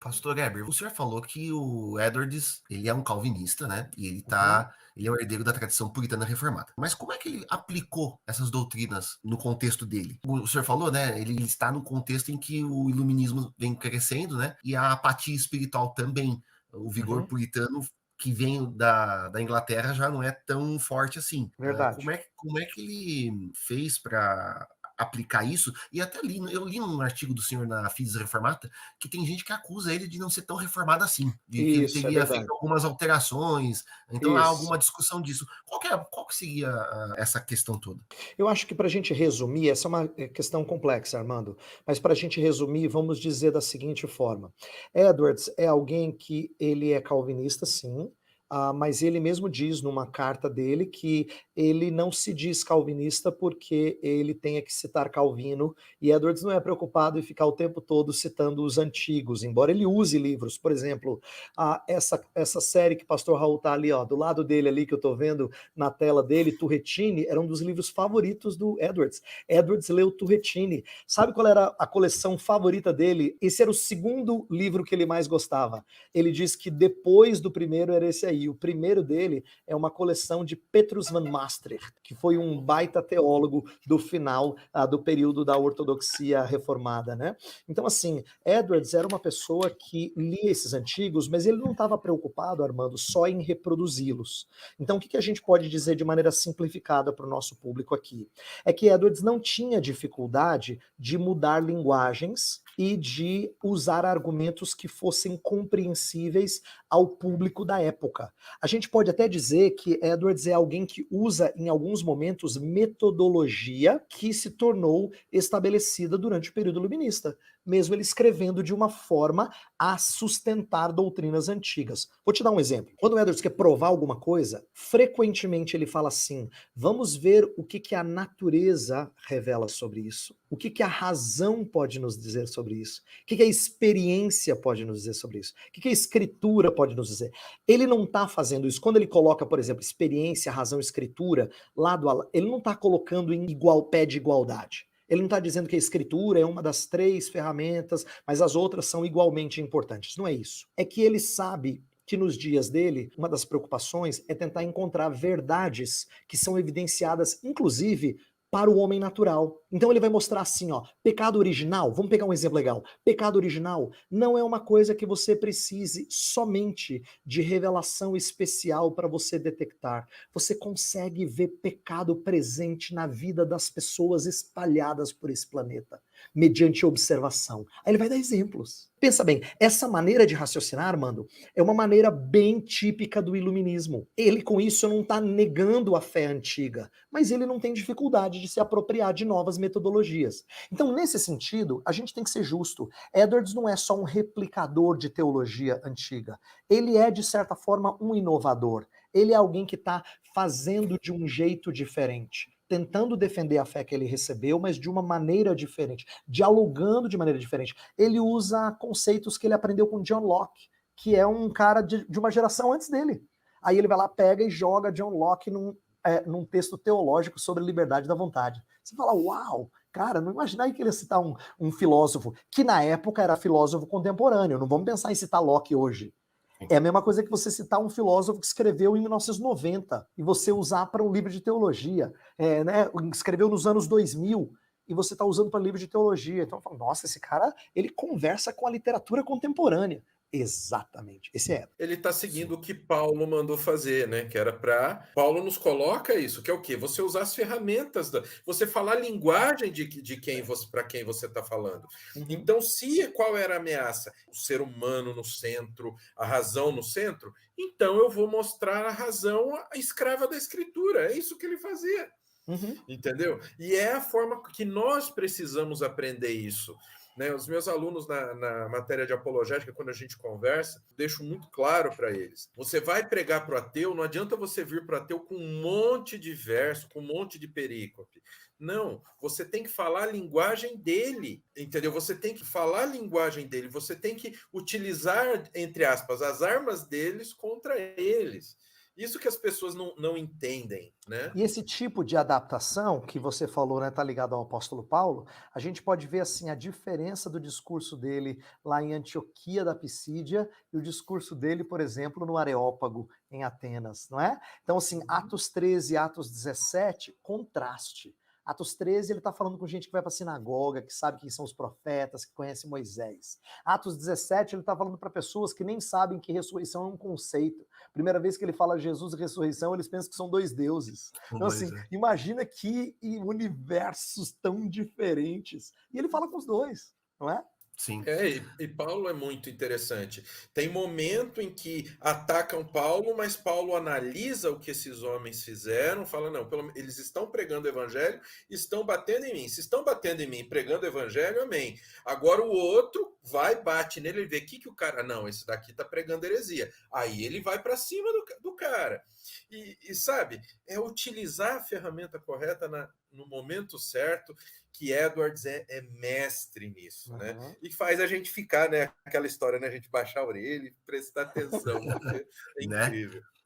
Pastor Heber, o senhor falou que o Edwards, ele é um calvinista, né? E Uhum, ele é o herdeiro da tradição puritana reformada. Mas como é que ele aplicou essas doutrinas no contexto dele? O senhor falou, né? Ele está no contexto em que o iluminismo vem crescendo, né? E a apatia espiritual também, o vigor uhum, puritano que vem da Inglaterra já não é tão forte assim. verdade. Como é que ele fez para aplicar isso? E até li, eu li um artigo do senhor na Fides Reformata que tem gente que acusa ele de não ser tão reformado assim, de que ele Isso, é teria feito verdade. algumas alterações, então há Isso. alguma discussão disso. Qual que seria essa questão toda? Eu acho que para a gente resumir, essa é uma questão complexa, Armando, mas para a gente resumir, vamos dizer da seguinte forma: Edwards é alguém que ele é calvinista, sim, mas ele mesmo diz numa carta dele que ele não se diz calvinista porque ele tenha que citar Calvino, e Edwards não é preocupado em ficar o tempo todo citando os antigos, embora ele use livros, por exemplo, essa série que o pastor Raul está ali, ó, do lado dele ali, que eu estou vendo na tela dele, Turretini, era um dos livros favoritos do Edwards. Edwards leu Turretini. Sabe qual era a coleção favorita dele? Esse era o segundo livro que ele mais gostava. Ele diz que depois do primeiro era esse aí. O primeiro dele é uma coleção de Petrus van Maastricht, que foi um baita teólogo do final do período da ortodoxia reformada, né? Então, assim, Edwards era uma pessoa que lia esses antigos, mas ele não estava preocupado, Armando, só em reproduzi-los. Então, o que a gente pode dizer de maneira simplificada para o nosso público aqui? É que Edwards não tinha dificuldade de mudar linguagens e de usar argumentos que fossem compreensíveis ao público da época. A gente pode até dizer que Edwards é alguém que usa, em alguns momentos, metodologia que se tornou estabelecida durante o período iluminista, mesmo ele escrevendo de uma forma a sustentar doutrinas antigas. Vou te dar um exemplo. Quando o Edwards quer provar alguma coisa, frequentemente ele fala assim: vamos ver o que a natureza revela sobre isso, o que a razão pode nos dizer sobre isso, o que a experiência pode nos dizer sobre isso, o que a escritura pode nos dizer. Ele não está fazendo isso. Quando ele coloca, por exemplo, experiência, razão, escritura, lado a lado, ele não está colocando em igual pé de igualdade. Ele não está dizendo que a escritura é uma das três ferramentas, mas as outras são igualmente importantes. Não é isso. É que ele sabe que nos dias dele, uma das preocupações é tentar encontrar verdades que são evidenciadas, inclusive, para o homem natural. Então ele vai mostrar assim, ó, pecado original, vamos pegar um exemplo legal. Pecado original não é uma coisa que você precise somente de revelação especial para você detectar. Você consegue ver pecado presente na vida das pessoas espalhadas por esse planeta, mediante observação. Aí ele vai dar exemplos. Pensa bem, essa maneira de raciocinar, Armando, é uma maneira bem típica do iluminismo. Ele, com isso, não está negando a fé antiga, mas ele não tem dificuldade de se apropriar de novas metodologias. Então, nesse sentido, a gente tem que ser justo. Edwards não é só um replicador de teologia antiga. Ele é, de certa forma, um inovador. Ele é alguém que está fazendo de um jeito diferente, tentando defender a fé que ele recebeu, mas de uma maneira diferente, dialogando de maneira diferente. Ele usa conceitos que ele aprendeu com John Locke, que é um cara de uma geração antes dele. Aí ele vai lá, pega e joga John Locke num texto teológico sobre liberdade da vontade. Você fala, uau, cara, não imaginava que ele ia citar um filósofo que na época era filósofo contemporâneo. Não vamos pensar em citar Locke hoje. É a mesma coisa que você citar um filósofo que escreveu em 1990 e você usar para um livro de teologia, né? Escreveu nos anos 2000 e você está usando para livro de teologia. Então, eu falo, nossa, esse cara, ele conversa com a literatura contemporânea. Exatamente, esse é. Ele está seguindo Sim. o que Paulo mandou fazer, né? Que era para. Paulo nos coloca isso, que é o quê? Você usar as ferramentas, você falar a linguagem de quem você, para quem você está falando. Uhum. Então, se qual era a ameaça? O ser humano no centro, a razão no centro, então eu vou mostrar a razão a escrava da escritura. É isso que ele fazia. Uhum. Entendeu? E é a forma que nós precisamos aprender isso. Né? Os meus alunos na matéria de apologética, quando a gente conversa, deixo muito claro para eles. Você vai pregar para o ateu, não adianta você vir para o ateu com um monte de verso, com um monte de perícope. Não, você tem que falar a linguagem dele, entendeu? Você tem que falar a linguagem dele, você tem que utilizar, entre aspas, as armas deles contra eles. Isso que as pessoas não entendem, né? E esse tipo de adaptação que você falou, né, tá ligado ao apóstolo Paulo, a gente pode ver assim a diferença do discurso dele lá em Antioquia da Pisídia e o discurso dele, por exemplo, no Areópago, em Atenas, não é? Então, assim, Atos 13 e Atos 17, contraste. Atos 13, ele está falando com gente que vai para a sinagoga, que sabe quem são os profetas, que conhece Moisés. Atos 17, ele está falando para pessoas que nem sabem que ressurreição é um conceito. Primeira vez que ele fala Jesus e ressurreição, eles pensam que são dois deuses. Então, assim, imagina que universos tão diferentes. E ele fala com os dois, não é? Sim. E Paulo é muito interessante. Tem momento em que atacam Paulo, mas Paulo analisa o que esses homens fizeram, fala, não, eles estão pregando o evangelho, estão batendo em mim. Se estão batendo em mim, pregando o evangelho, amém. Agora o outro vai, bate nele, ele vê que o cara, não, esse daqui está pregando heresia. Aí ele vai para cima do cara. E sabe, é utilizar a ferramenta correta no momento certo, que Edwards é mestre nisso, né? E faz a gente ficar, né? Aquela história, né? A gente baixar a orelha e prestar atenção, porque é incrível.